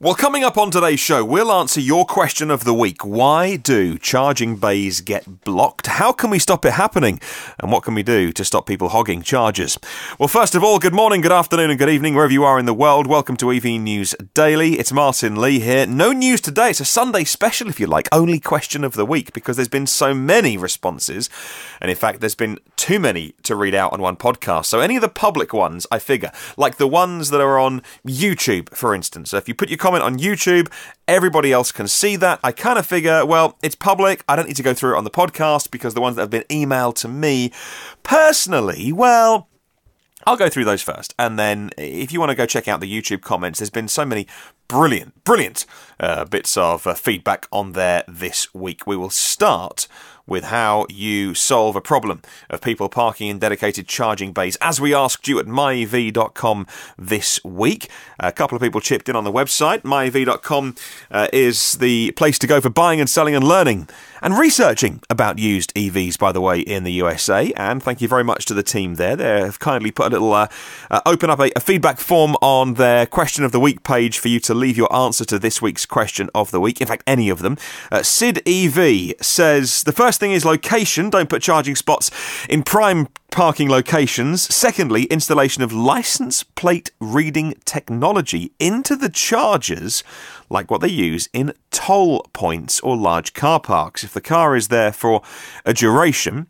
Well, coming up on today's show, we'll answer your question of the week. Why do charging bays get blocked? How can we stop it happening? And what can we do to stop people hogging chargers? Well, first of all, good morning, good afternoon and good evening, wherever you are in the world. Welcome to EV News Daily. It's Martyn Lee here. No news today. It's a Sunday special, if you like. Only question of the week, because there's been so many responses. And in fact, there's been too many to read out on one podcast. So any of the public ones, I figure, like the ones that are on YouTube, for instance. So if you put your comment on YouTube, everybody else can see that. I kind of figure, well, it's public. I don't need to go through it on the podcast because the ones that have been emailed to me personally, well, I'll go through those first. And then if you want to go check out the YouTube comments, there's been so many brilliant bits of feedback on there this week. We will start with how you solve a problem of people parking in dedicated charging bays, as we asked you at myev.com this week. A couple of people chipped in on the website. myev.com is the place to go for buying and selling and learning and researching about used EVs, by the way, in the USA. And thank you very much to the team there. They have kindly put a little open up a feedback form on their question of the week page for you to leave your answer to this week's question of the week. In fact, any of them. Sid EV says, the first thing is location. Don't put charging spots in prime parking locations. Secondly, installation of license plate reading technology into the chargers, like what they use in toll points or large car parks. If the car is there for a duration,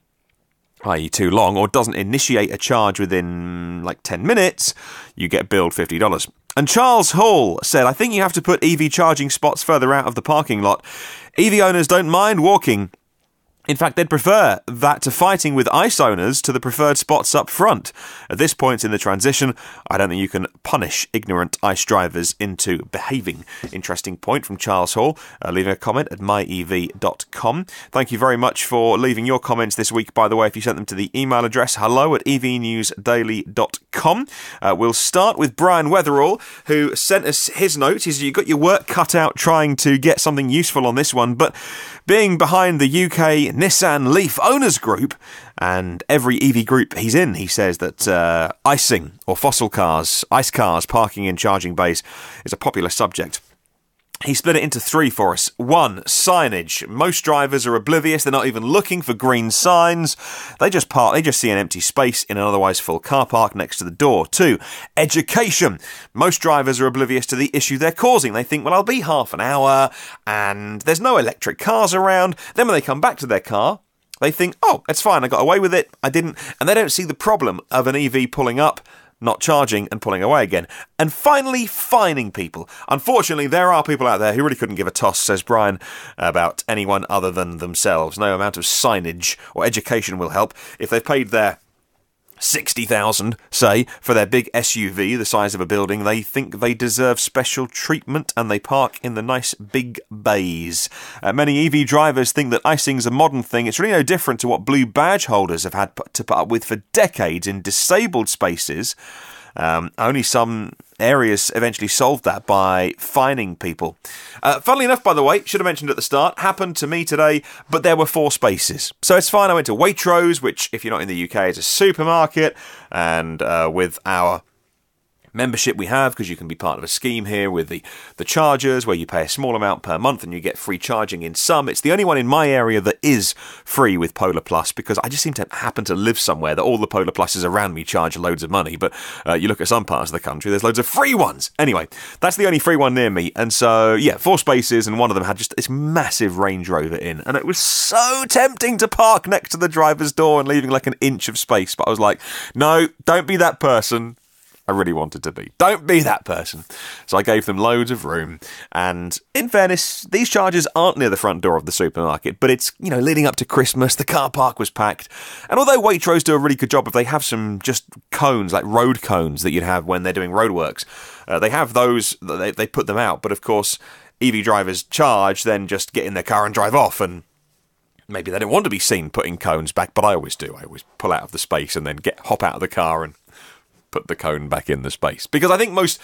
i.e. too long, or doesn't initiate a charge within like 10 minutes, you get billed $50. And Charles Hall said, I think you have to put EV charging spots further out of the parking lot. EV owners don't mind walking. In fact, they'd prefer that to fighting with ICE owners to the preferred spots up front. At this point in the transition, I don't think you can punish ignorant ICE drivers into behaving. Interesting point from Charles Hall, leaving a comment at myev.com. Thank you very much for leaving your comments this week, by the way, if you sent them to the email address hello@evnewsdaily.com. We'll start with Brian Weatherall, who sent us his note. You've got your work cut out trying to get something useful on this one, but being behind the UK Nissan Leaf owners group and every EV group he's in, he says that icing or fossil cars, ICE cars parking in charging bays is a popular subject. He split it into three for us. 1, signage. Most drivers are oblivious. They're not even looking for green signs. They just park. They just see an empty space in an otherwise full car park next to the door. 2, education. Most drivers are oblivious to the issue they're causing. They think, well, I'll be half an hour and there's no electric cars around. Then when they come back to their car, they think, oh, it's fine. I got away with it. I didn't. And they don't see the problem of an EV pulling up, not charging and pulling away again. And finally, fining people. Unfortunately, there are people out there who really couldn't give a toss, says Brian, about anyone other than themselves. No amount of signage or education will help. If they've paid their 60,000, say, for their big SUV the size of a building, they think they deserve special treatment and they park in the nice big bays. Many EV drivers think that icing's a modern thing. It's really no different to what blue badge holders have had to put up with for decades in disabled spaces. Only some areas eventually solved that by fining people. Funnily enough, by the way, should have mentioned at the start, happened to me today, but there were 4 spaces. So it's fine. I went to Waitrose, which, if you're not in the UK, is a supermarket, and with our membership we have, because you can be part of a scheme here with the chargers where you pay a small amount per month and you get free charging in some. It's the only one in my area that is free with Polar Plus, because I just seem to happen to live somewhere that all the Polar Pluses around me charge loads of money, but you look at some parts of the country, there's loads of free ones. Anyway, that's the only free one near me, and so, yeah, 4 spaces, and one of them had just this massive Range Rover in, and it was so tempting to park next to the driver's door and leaving like an inch of space, but I was like, no, don't be that person. I really wanted to be. Don't be that person. So I gave them loads of room. And in fairness, these chargers aren't near the front door of the supermarket, but it's, leading up to Christmas, the car park was packed. And although Waitrose do a really good job if they have some just cones, like road cones that you'd have when they're doing roadworks, they have those, they put them out. But of course, EV drivers charge, then just get in their car and drive off, and maybe they don't want to be seen putting cones back, but I always do. I always pull out of the space and then hop out of the car and put the cone back in the space. Because I think most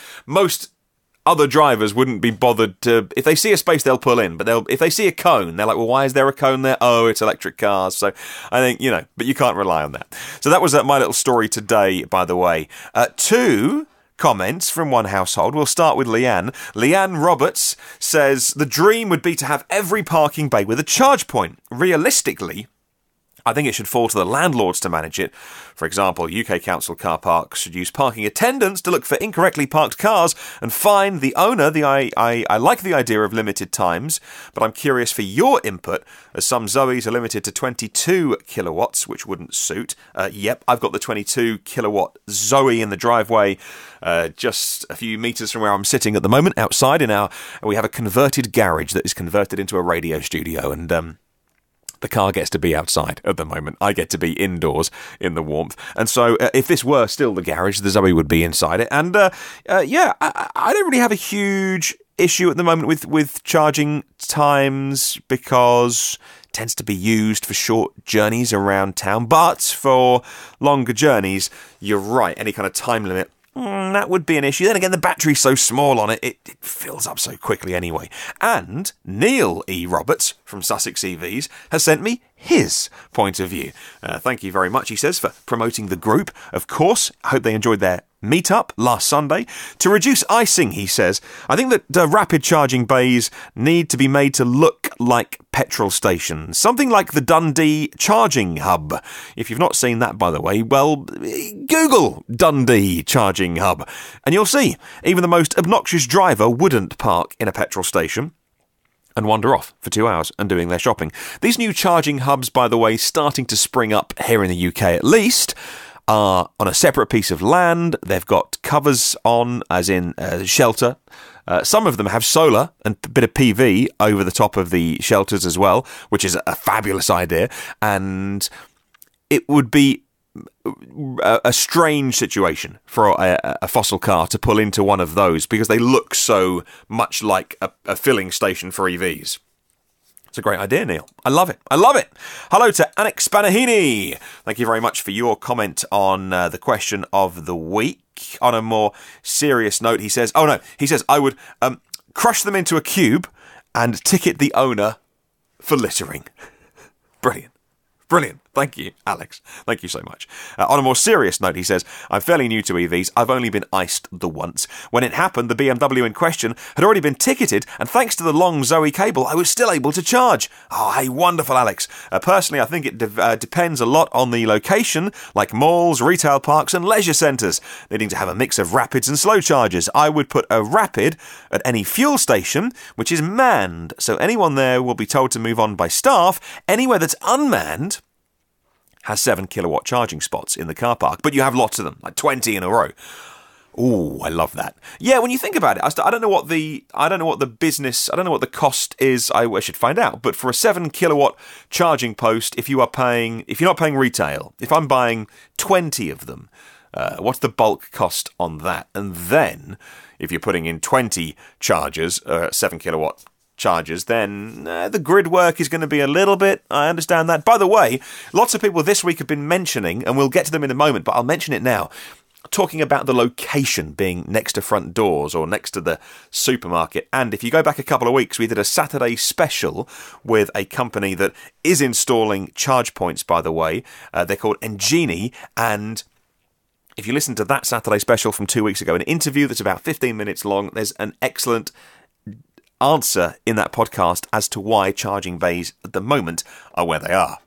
other drivers wouldn't be bothered to... If they see a space, they'll pull in. But if they see a cone, they're like, well, why is there a cone there? Oh, it's electric cars. So I think, but you can't rely on that. So that was my little story today, by the way. 2, comments from one household. We'll start with Leanne. Leanne Roberts says, the dream would be to have every parking bay with a charge point. Realistically, I think it should fall to the landlords to manage it. For example, UK council car parks should use parking attendants to look for incorrectly parked cars and fine the owner. I like the idea of limited times, but I'm curious for your input, as some Zoes are limited to 22 kilowatts, which wouldn't suit. Yep, I've got the 22 kilowatt Zoe in the driveway, just a few metres from where I'm sitting at the moment, outside we have a converted garage that is converted into a radio studio, and the car gets to be outside at the moment. I get to be indoors in the warmth. And so if this were still the garage, the Zoe would be inside it. And I don't really have a huge issue at the moment with charging times, because it tends to be used for short journeys around town. But for longer journeys, you're right, any kind of time limit, that would be an issue. Then again, the battery's so small on it, it fills up so quickly anyway. And Neil E. Roberts from Sussex EVs has sent me his point of view. Thank you very much, he says, for promoting the group. Of course, I hope they enjoyed their meet-up last Sunday. To reduce icing, he says, I think that rapid charging bays need to be made to look like petrol stations. Something like the Dundee Charging Hub. If you've not seen that, by the way, well, Google Dundee Charging Hub, and you'll see even the most obnoxious driver wouldn't park in a petrol station and wander off for 2 hours and doing their shopping. These new charging hubs, by the way, starting to spring up here in the UK at least, are on a separate piece of land. They've got covers on, as in shelter. Some of them have solar and a bit of PV over the top of the shelters as well, which is a fabulous idea. And it would be a strange situation for a fossil car to pull into one of those, because they look so much like a filling station for EVs. It's a great idea, Neil. I love it. I love it. Hello to Annick Spanahini. Thank you very much for your comment on the question of the week. On a more serious note, he says, I would crush them into a cube and ticket the owner for littering. Brilliant. Brilliant. Thank you, Alex. Thank you so much. On a more serious note, he says, I'm fairly new to EVs. I've only been iced the once. When it happened, the BMW in question had already been ticketed, and thanks to the long Zoe cable, I was still able to charge. Oh, hey, wonderful, Alex. Personally, I think it depends a lot on the location, like malls, retail parks, and leisure centres, needing to have a mix of rapids and slow chargers. I would put a rapid at any fuel station, which is manned, so anyone there will be told to move on by staff. Anywhere that's unmanned has 7 kilowatt charging spots in the car park, but you have lots of them, like 20 in a row. Ooh, I love that. Yeah, when you think about it, I don't know what the cost is. I should find out. But for a 7 kilowatt charging post, if you're not paying retail, if I'm buying 20 of them, what's the bulk cost on that? And then, if you're putting in 20 chargers, 7 kilowatt chargers, then the grid work is going to be a little bit. I understand that. By the way, lots of people this week have been mentioning, and we'll get to them in a moment, but I'll mention it now, talking about the location being next to front doors or next to the supermarket. And if you go back a couple of weeks, we did a Saturday special with a company that is installing charge points, by the way. They're called Engini, and if you listen to that Saturday special from 2 weeks ago, an interview that's about 15 minutes long, there's an excellent answer in that podcast as to why charging bays at the moment are where they are.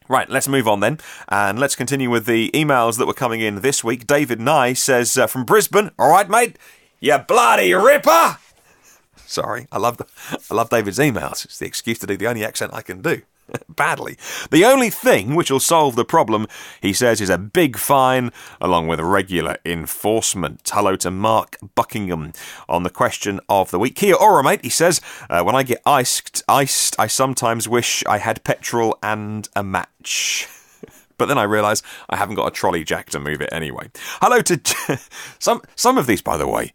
Right, let's move on then, and let's continue with the emails that were coming in this week. David Nye says from Brisbane, all right, mate, you bloody ripper. Sorry, I love David's emails. It's the excuse to do the only accent I can do. Badly. The only thing which will solve the problem, he says, is a big fine along with regular enforcement. Hello to Mark Buckingham on the question of the week. Kia ora, mate, he says, when I get iced, I sometimes wish I had petrol and a match. But then I realise I haven't got a trolley jack to move it anyway. Hello to some of these, by the way,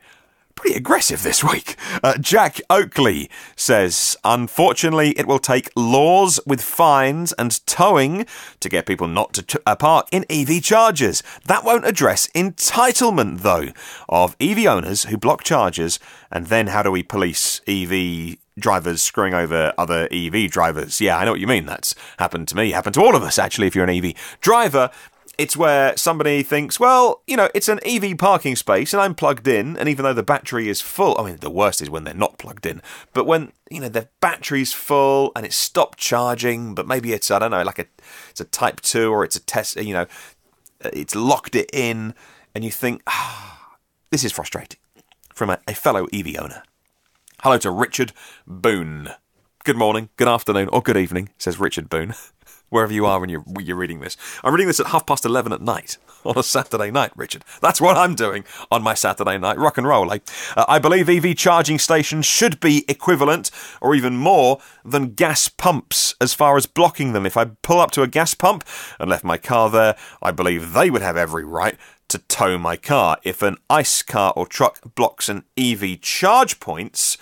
pretty aggressive this week. Jack Oakley says, unfortunately, it will take laws with fines and towing to get people not to park in EV chargers. That won't address entitlement, though, of EV owners who block chargers. And then how do we police EV drivers screwing over other EV drivers? Yeah, I know what you mean. That's happened to me. Happened to all of us, actually, if you're an EV driver. It's where somebody thinks, well, you know, it's an EV parking space and I'm plugged in, and even though the battery is full, I mean, the worst is when they're not plugged in, but when, you know, the battery's full and it's stopped charging, but maybe it's, I don't know, like it's a Type 2 or it's a test, you know, it's locked it in, and you think, this is frustrating, from a fellow EV owner. Hello to Richard Boone. Good morning, good afternoon, or good evening, says Richard Boone. Wherever you are when you're reading this. I'm reading this at 11:30 at night on a Saturday night, Richard. That's what I'm doing on my Saturday night. Rock and roll, eh? I believe EV charging stations should be equivalent or even more than gas pumps as far as blocking them. If I pull up to a gas pump and left my car there, I believe they would have every right to tow my car. If an ICE car or truck blocks an EV charge points,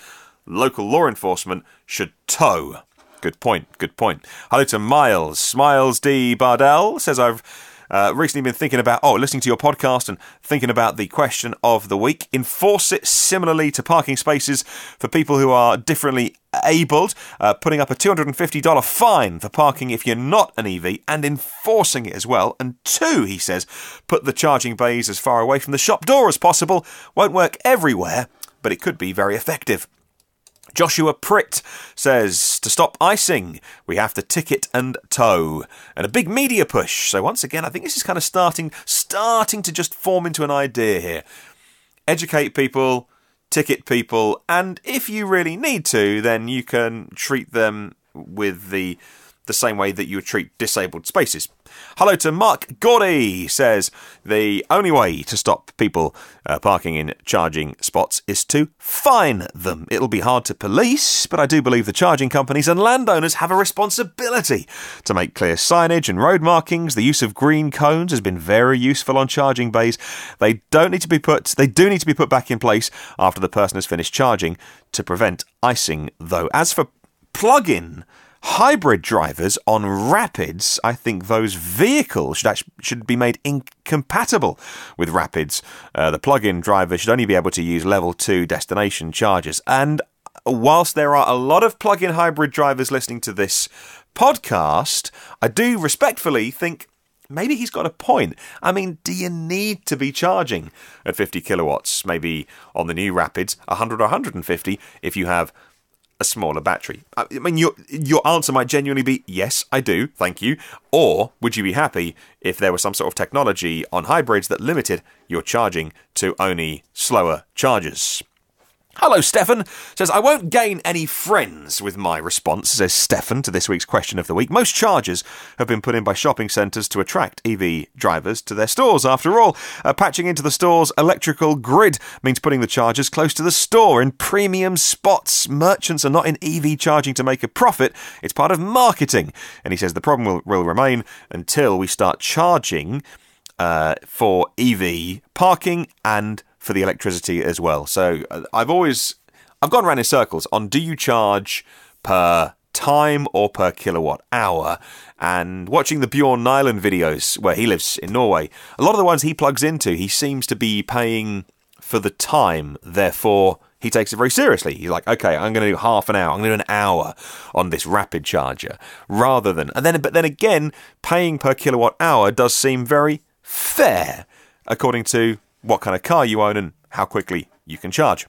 local law enforcement should tow. Good point, good point. Hello to Miles. Miles D. Bardell says, I've recently been thinking about, listening to your podcast and thinking about the question of the week. Enforce it similarly to parking spaces for people who are differently abled, putting up a $250 fine for parking if you're not an EV, and enforcing it as well. And 2, he says, put the charging bays as far away from the shop door as possible. Won't work everywhere, but it could be very effective. Joshua Pritt says, to stop icing, we have to ticket and tow. And a big media push. So once again, I think this is kind of starting to just form into an idea here. Educate people, ticket people, and if you really need to, then you can treat them with the same way that you would treat disabled spaces. Hello to Mark Gordy, says, the only way to stop people parking in charging spots is to fine them. It'll be hard to police, but I do believe the charging companies and landowners have a responsibility to make clear signage and road markings. The use of green cones has been very useful on charging bays. They do need to be put back in place after the person has finished charging to prevent icing, though. As for plug-in hybrid drivers on rapids, I think those vehicles should be made incompatible with rapids. The plug-in driver should only be able to use level 2 destination chargers. And whilst there are a lot of plug-in hybrid drivers listening to this podcast, I do respectfully think maybe he's got a point. I mean, do you need to be charging at 50 kilowatts? Maybe on the new rapids, 100 or 150 if you have a smaller battery. I mean, your answer might genuinely be, yes, I do, thank you. Or would you be happy if there was some sort of technology on hybrids that limited your charging to only slower charges? Hello, Stefan, says, I won't gain any friends with my response, says Stefan, to this week's question of the week. Most chargers have been put in by shopping centres to attract EV drivers to their stores. After all, patching into the store's electrical grid means putting the chargers close to the store in premium spots. Merchants are not in EV charging to make a profit. It's part of marketing. And he says the problem will remain until we start charging for EV parking and for the electricity as well. So I've gone around in circles on, do you charge per time or per kilowatt hour? And watching the Bjorn Nyland videos where he lives in Norway, a lot of the ones he plugs into, he seems to be paying for the time. Therefore, he takes it very seriously. He's like, okay, I'm going to do half an hour. I'm going to do an hour on this rapid charger, rather than, but then again, paying per kilowatt hour does seem very fair, according to what kind of car you own and how quickly you can charge.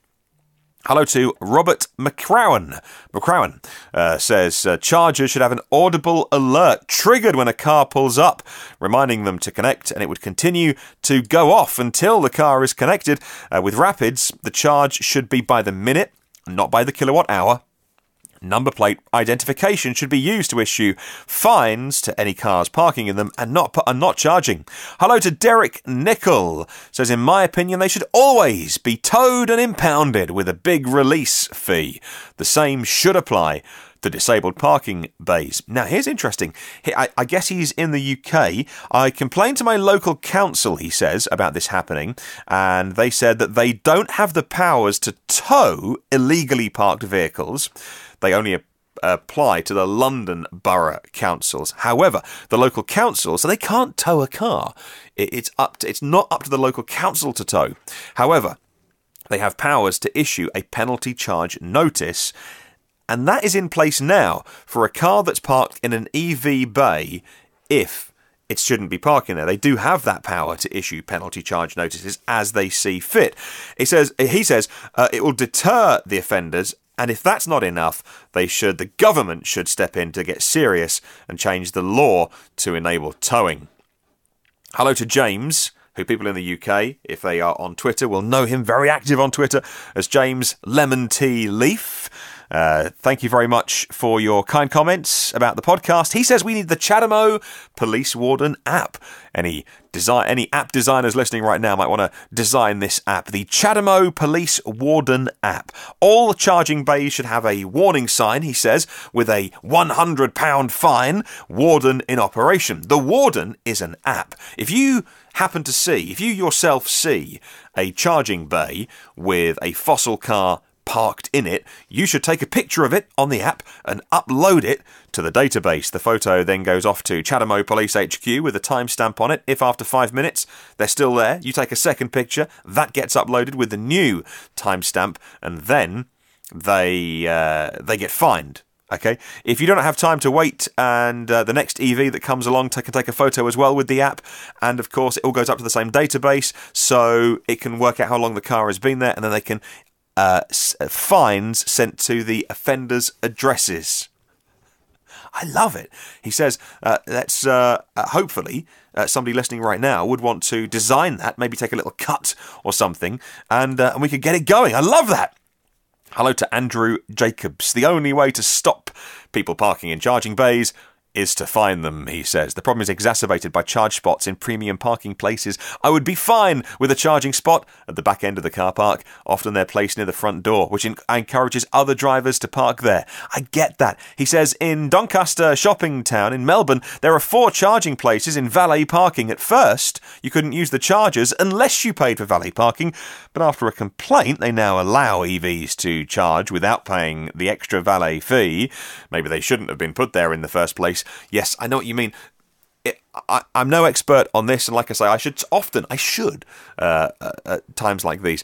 Hello to Robert McCrowan. Says, chargers should have an audible alert triggered when a car pulls up, reminding them to connect, and it would continue to go off until the car is connected. With rapids, the charge should be by the minute, not by the kilowatt hour. Number plate identification should be used to issue fines to any cars parking in them and not charging. Hello to Derek Nickel. Says, in my opinion, they should always be towed and impounded with a big release fee. The same should apply to disabled parking bays. Now, here's interesting. I guess he's in the UK. I complained to my local council, he says, about this happening, and they said that they don't have the powers to tow illegally parked vehicles. They only apply to the London Borough Councils. However, the local council, so they can't tow a car. It's not up to the local council to tow. However, they have powers to issue a penalty charge notice, and that is in place now for a car that's parked in an EV bay if it shouldn't be parking there. They do have that power to issue penalty charge notices as they see fit. He says it will deter the offenders, and if that's not enough, the government should step in to get serious and change the law to enable towing. Hello to James, who people in the UK, if they are on Twitter, will know him very active on Twitter as James Lemon Tea Leaf. Thank you very much for your kind comments about the podcast. He says we need the CHAdeMO Police Warden app. Any app designers listening right now might want to design this app. The CHAdeMO Police Warden app. All charging bays should have a warning sign, he says, with a £100 fine, warden in operation. The warden is an app. If you yourself see a charging bay with a fossil car parked in it, you should take a picture of it on the app and upload it to the database. The photo then goes off to CHAdeMO Police HQ with a timestamp on it. If after 5 minutes they're still there, you take a second picture, that gets uploaded with the new timestamp, and then they get fined. Okay, if you don't have time to wait and the next EV that comes along can take a photo as well with the app, and of course it all goes up to the same database, so it can work out how long the car has been there, and then they can fines sent to the offenders' addresses. I love it. He says, hopefully somebody listening right now would want to design that, maybe take a little cut or something, and we could get it going. I love that. Hello to Andrew Jacobs. The only way to stop people parking in charging bays is to fine them, he says. The problem is exacerbated by charge spots in premium parking places. I would be fine with a charging spot at the back end of the car park. Often they're placed near the front door, which encourages other drivers to park there. I get that. He says in Doncaster Shopping Town in Melbourne, there are 4 charging places in valet parking. At first, you couldn't use the chargers unless you paid for valet parking, but after a complaint, they now allow EVs to charge without paying the extra valet fee. Maybe they shouldn't have been put there in the first place. Yes, I know what you mean. I'm no expert on this, and like I say, I should at times like these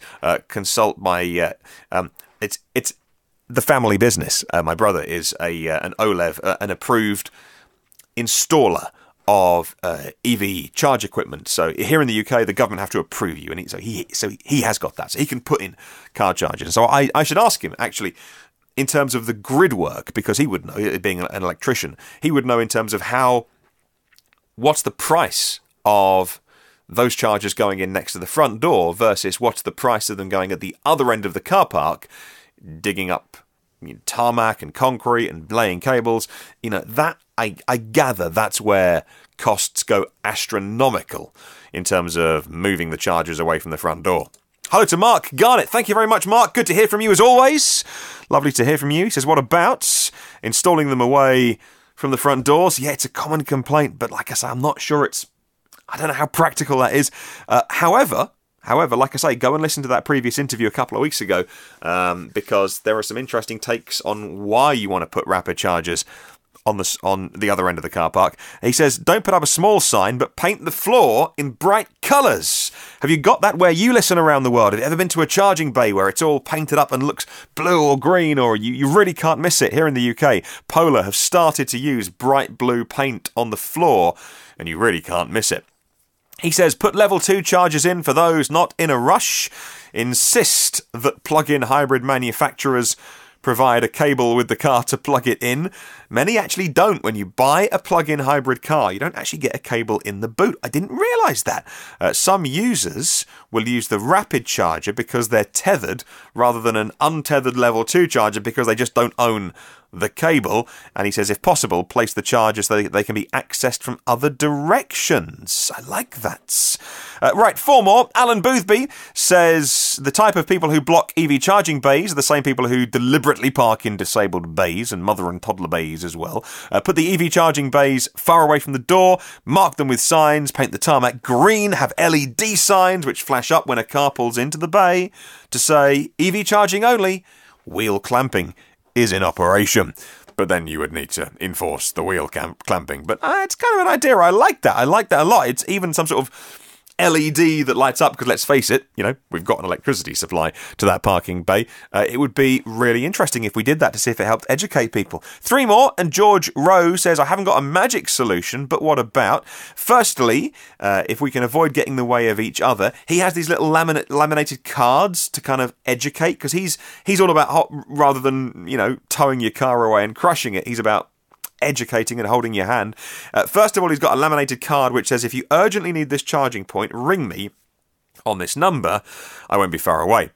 consult my. It's the family business. My brother is an OLEV, an approved installer of EV charge equipment. So here in the UK, the government have to approve you, and so he has got that, so he can put in car chargers. So I should ask him actually, in terms of the grid work, because he would know, being an electrician, he would know in terms of what's the price of those chargers going in next to the front door versus what's the price of them going at the other end of the car park, digging up tarmac and concrete and laying cables. That I gather that's where costs go astronomical in terms of moving the chargers away from the front door. Hello to Mark Garnett. Thank you very much, Mark. Good to hear from you as always. Lovely to hear from you. He says, what about installing them away from the front doors? Yeah, it's a common complaint, but like I say, I'm not sure I don't know how practical that is. However, like I say, go and listen to that previous interview a couple of weeks ago, because there are some interesting takes on why you want to put rapid chargers on the other end of the car park. He says, don't put up a small sign, but paint the floor in bright colours. Have you got that where you listen around the world? Have you ever been to a charging bay where it's all painted up and looks blue or green, or you really can't miss it? Here in the UK, Polar have started to use bright blue paint on the floor, and you really can't miss it. He says, put level 2 chargers in for those not in a rush. Insist that plug-in hybrid manufacturers provide a cable with the car to plug it in. Many actually don't. When you buy a plug-in hybrid car, you don't actually get a cable in the boot. I didn't realise that. Some users will use the rapid charger because they're tethered rather than an untethered level 2 charger because they just don't own the cable. And he says, if possible, place the charger so they can be accessed from other directions. I like that. Right, 4 more. Alan Boothby says the type of people who block EV charging bays are the same people who deliberately park in disabled bays and mother and toddler bays as well. Put the EV charging bays far away from the door, mark them with signs, paint the tarmac green, have LED signs which flash up when a car pulls into the bay to say EV charging only, wheel clamping is in operation. But then you would need to enforce the wheel clamping. But it's kind of an idea. I like that. I like that a lot. It's even some sort of LED that lights up, because let's face it, you know, we've got an electricity supply to that parking bay. It would be really interesting if we did that to see if it helped educate people. 3 more, and George Rowe says, I haven't got a magic solution, but what about? Firstly, if we can avoid getting in the way of each other, he has these little laminated cards to kind of educate, because he's all about, rather than, you know, towing your car away and crushing it, he's about educating and holding your hand. First of all, he's got a laminated card which says, if you urgently need this charging point, ring me on this number. I won't be far away,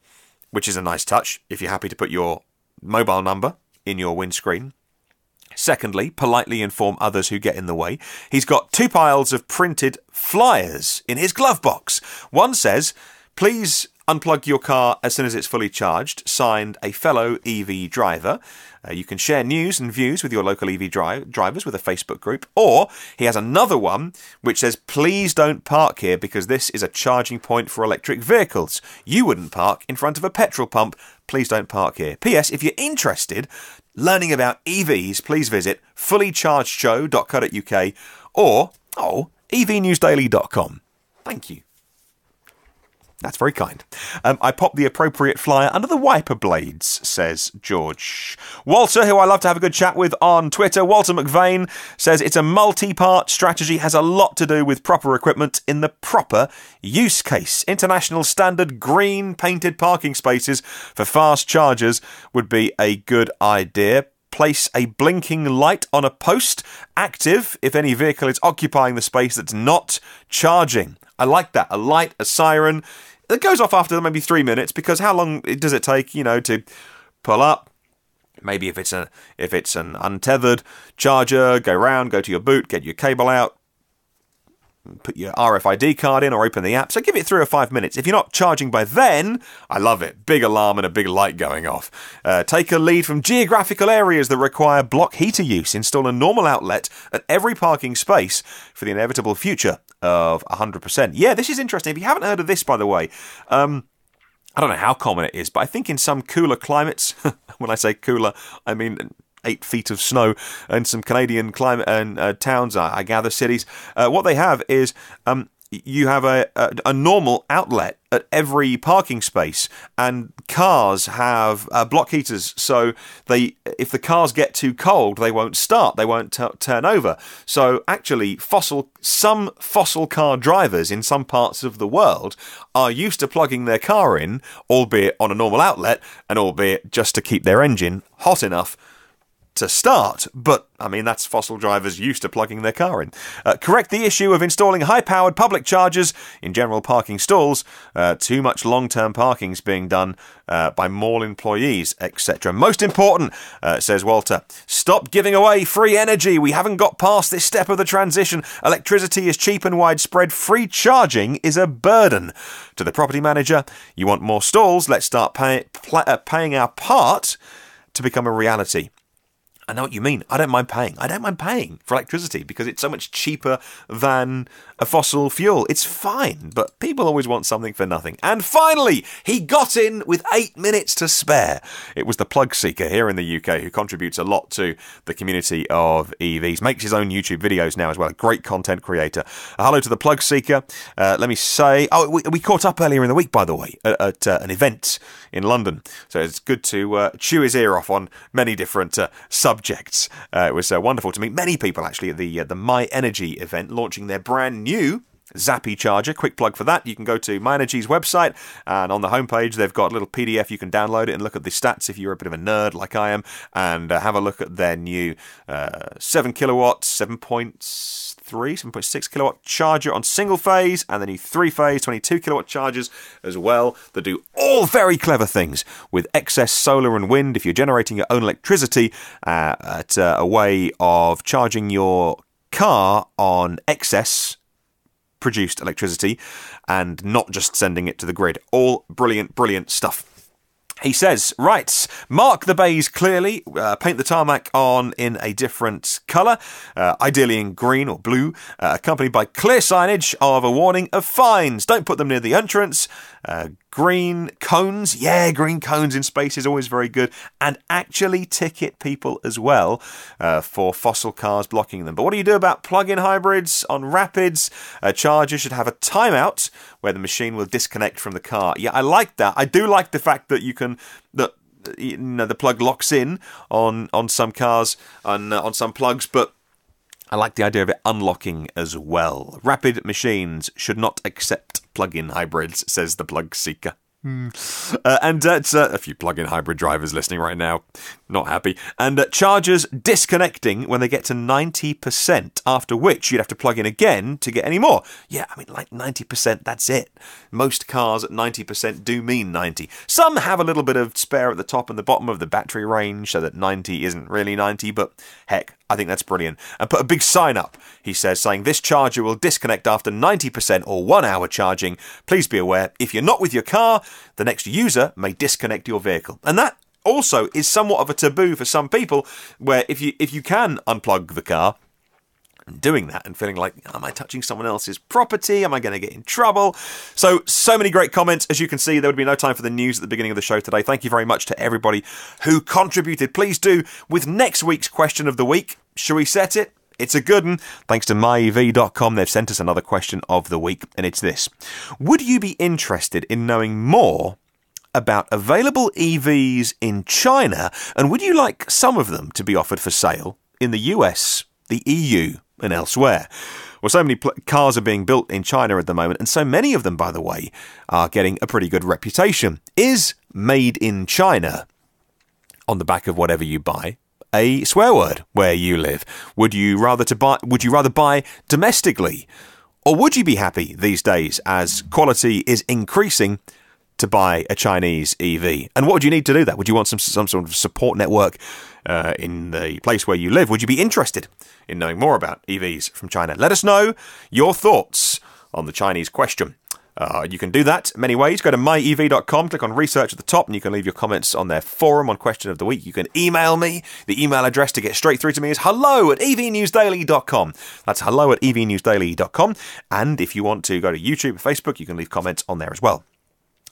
which is a nice touch if you're happy to put your mobile number in your windscreen. Secondly, politely inform others who get in the way. He's got 2 piles of printed flyers in his glove box. One says, please unplug your car as soon as it's fully charged, signed a fellow EV driver. You can share news and views with your local EV drivers with a Facebook group. Or he has another one which says, please don't park here because this is a charging point for electric vehicles. You wouldn't park in front of a petrol pump. Please don't park here. P.S. If you're interested, learning about EVs, please visit fullychargedshow.co.uk or evnewsdaily.com. Thank you. That's very kind. I popped the appropriate flyer under the wiper blades, says George. Walter, who I love to have a good chat with on Twitter, Walter McVeigh, says it's a multi-part strategy, has a lot to do with proper equipment in the proper use case. International standard green painted parking spaces for fast chargers would be a good idea. Place a blinking light on a post, active if any vehicle is occupying the space that's not charging. I like that. A light, a siren. It goes off after maybe 3 minutes, because how long does it take, you know, to pull up? Maybe if it's an untethered charger, go round, go to your boot, get your cable out, put your RFID card in or open the app. So give it 3 or 5 minutes. If you're not charging by then, I love it. Big alarm and a big light going off. Take a lead from geographical areas that require block heater use. Install a normal outlet at every parking space for the inevitable future of 100%. Yeah, this is interesting. If you haven't heard of this, by the way, I don't know how common it is, but I think in some cooler climates, when I say cooler, I mean 8 feet of snow, and some Canadian climate and towns, I gather cities, what they have is you have a normal outlet at every parking space, and cars have block heaters, so if the cars get too cold, they won't start, they won't turn over. So actually, some fossil car drivers in some parts of the world are used to plugging their car in, albeit on a normal outlet, and albeit just to keep their engine hot enough to start, but I mean that's fossil drivers used to plugging their car in. Correct the issue of installing high-powered public chargers in general parking stalls. Too much long-term parking's being done by mall employees, etc. Most important, says Walter, stop giving away free energy. We haven't got past this step of the transition. Electricity is cheap and widespread. Free charging is a burden. To the property manager, you want more stalls? Let's start paying our part to become a reality. I know what you mean. I don't mind paying. I don't mind paying for electricity because it's so much cheaper than a fossil fuel. It's fine, but people always want something for nothing. And finally, he got in with 8 minutes to spare. It was the Plug Seeker here in the UK who contributes a lot to the community of EVs. Makes his own YouTube videos now as well. A great content creator. Hello to the Plug Seeker. Let me say, we caught up earlier in the week, by the way, at an event in London. So it's good to chew his ear off on many different subjects. It was wonderful to meet many people actually at the My Energy event, launching their brand new Zappy charger. Quick plug for that. You can go to My Energy's website, and on the homepage they've got a little PDF. You can download it and look at the stats if you're a bit of a nerd like I am, and have a look at their new 7 kilowatt, 7.6 kilowatt charger on single phase, and the new 3-phase 22 kilowatt chargers as well that do all very clever things with excess solar and wind. If you're generating your own electricity, at a way of charging your car on excess produced electricity and not just sending it to the grid. All brilliant, brilliant stuff. He says, right, mark the bays clearly, paint the tarmac on in a different colour, ideally in green or blue, accompanied by clear signage of a warning of fines. Don't put them near the entrance. Green cones, yeah, green cones in space is always very good. And actually ticket people as well for fossil cars blocking them. But what do you do about plug-in hybrids on rapids? A charger should have a timeout where the machine will disconnect from the car. Yeah, I like that. I do like the fact that the plug locks in on some cars, on some plugs, but I like the idea of it unlocking as well. Rapid machines should not accept plug-in hybrids, says the plug seeker. And a few plug-in hybrid drivers listening right now, not happy. And chargers disconnecting when they get to 90%, after which you'd have to plug in again to get any more. Yeah, I mean, like 90%, that's it. Most cars at 90% do mean 90. Some have a little bit of spare at the top and the bottom of the battery range, so that 90 isn't really 90, but heck, I think that's brilliant. And put a big sign up, he says, saying this charger will disconnect after 90% or 1 hour charging. Please be aware, if you're not with your car, the next user may disconnect your vehicle. And that also is somewhat of a taboo for some people, where if you can unplug the car, doing that and feeling like, am I touching someone else's property? Am I going to get in trouble? So many great comments. As you can see, there would be no time for the news at the beginning of the show today. Thank you very much to everybody who contributed. Please do with next week's question of the week. Shall we set it? It's a good one. Thanks to myev.com, they've sent us another question of the week, and it's this. Would you be interested in knowing more about available EVs in China, and would you like some of them to be offered for sale in the US, the EU, and elsewhere? Well, so many cars are being built in China at the moment, and so many of them, by the way, are getting a pretty good reputation. Is made in China on the back of whatever you buy a swear word where you live? Would you rather buy domestically, or would you be happy these days, as quality is increasing, to buy a Chinese EV? And what would you need to do that? Would you want some sort of support network in the place where you live? Would you be interested in knowing more about EVs from China? Let us know your thoughts on the Chinese question. You can do that many ways. Go to myev.com, click on research at the top, and you can leave your comments on their forum on question of the week. You can email me. The email address to get straight through to me is hello@evnewsdaily.com. That's hello@evnewsdaily.com. And if you want to go to YouTube or Facebook, you can leave comments on there as well.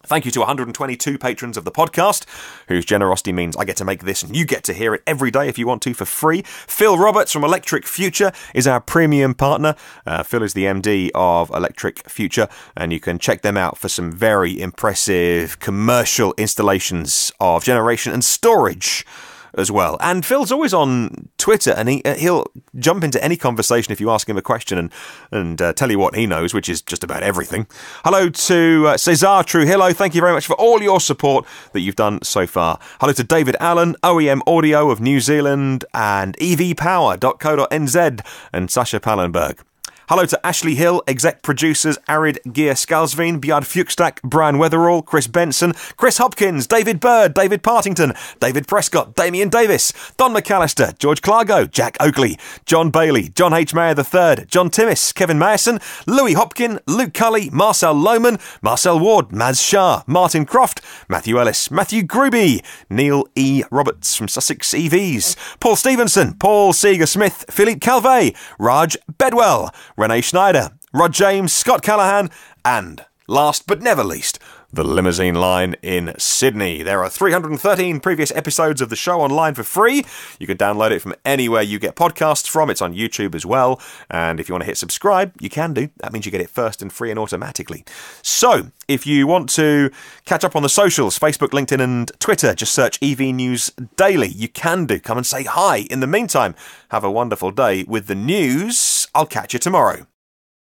Thank you to 122 patrons of the podcast, whose generosity means I get to make this and you get to hear it every day if you want to for free. Phil Roberts from Electric Future is our premium partner. Phil is the MD of Electric Future, and you can check them out for some very impressive commercial installations of generation and storage as well. And Phil's always on Twitter, and he'll jump into any conversation if you ask him a question and tell you what he knows, which is just about everything. Hello to CESAR TRUJILLO. Thank you very much for all your support that you've done so far. Hello to David Allen, OEM Audio of New Zealand, and evpower.co.nz, and Sascha PALLENBERG. Hello to Ashley Hill, exec producers, ARILD, GEIR, SKAALSVEEN, BYRD, Brian Weatherall, Chris Benson, Chris Hopkins, David BYRD, David Partington, David Prescott, Damien Davis, Don McAllister, George Clargo, Jack Oakley, John Bailey, John H. Mayer III, John Timmis, Kevin Mayerson, Louis Hopkin, Luke Cully, Marcel Lohman, Marcel Ward, Maz Shah, Martin Croft, Matthew Ellis, Matthew Gruby, Neil E. Roberts from Sussex EVs, Paul Stevenson, Paul Seeger-Smith, Philippe Calvet, Raj Bedwell, Renee Schneider, Rod James, Scott Callahan, and, last but never least, the Limousine Line in Sydney. There are 313 previous episodes of the show online for free. You can download it from anywhere you get podcasts from. It's on YouTube as well. And if you want to hit subscribe, you can do. That means you get it first and free and automatically. So, if you want to catch up on the socials, Facebook, LinkedIn, and Twitter, just search EV News Daily. You can do. Come and say hi. In the meantime, have a wonderful day with the news. I'll catch you tomorrow.